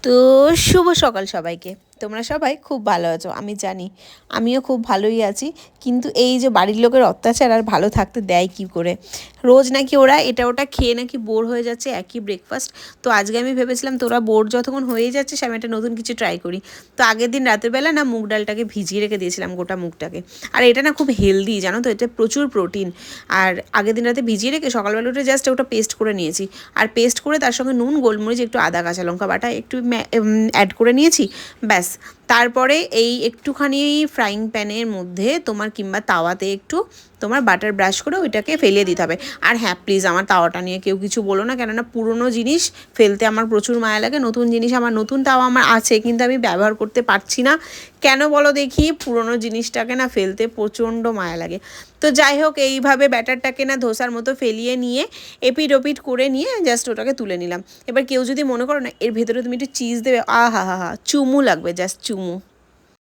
তো শুভ সকাল সবাইকে। তোমরা সবাই খুব ভালো আছো আমি জানি, আমিও খুব ভালোই আছি। কিন্তু এই যে বাড়ির লোকের অত্যাচার আর ভালো থাকতে দেয় কি করে। রোজ নাকি ওরা এটা ওটা খেয়ে নাকি বোর হয়ে যাচ্ছে একই ব্রেকফাস্ট। তো আজকে আমি ভেবেছিলাম তোরা বোর যতক্ষণ হয়েই যাচ্ছিস আমি একটা নতুন কিছু ট্রাই করি। তো আগের দিন রাতের বেলা না মুগ ডালটাকে ভিজিয়ে রেখে দিয়েছিলাম, গোটা মুগটাকে। আর এটা না খুব হেলদি জানো তো, এতে প্রচুর প্রোটিন। আর আগের দিন রাতে ভিজিয়ে রেখে সকালবেলা উঠে জাস্ট ওটা পেস্ট করে নিয়েছি। আর পেস্ট করে তার সঙ্গে নুন, গোলমরিচ, একটু আদা কাঁচা লঙ্কা বাটা একটু অ্যাড করে নিয়েছি, ব্যাস। তারপরে এই একটুখানি ফ্রাইং প্যানের মধ্যে তোমার কিংবা তাওয়াতে একটু তোমার বাটার ব্রাশ করে ওইটাকে ফেলিয়ে দিতে হবে। আর হ্যাঁ প্লিজ আমার তাওয়াটা নিয়ে কেউ কিছু বলো না, কেননা পুরনো জিনিস ফেলতে আমার প্রচুর মায়া লাগে। নতুন জিনিস আমার, নতুন তাওয়া আমার আছে কিন্তু আমি ব্যবহার করতে পারছি না। কেন বলো দেখি? পুরনো জিনিসটাকে না ফেলতে প্রচণ্ড মায়া লাগে। তো যাই হোক, এইভাবে ব্যাটারটাকে না ধোসার মতো ফেলিয়ে নিয়ে এপিট ওপিট করে নিয়ে জাস্ট ওটাকে তুলে নিলাম। এবার কেউ যদি মনে করো না এর ভেতরে তুমি একটু চিজ দেবে, হা চুমু লাগবে, জাস্ট চুমু।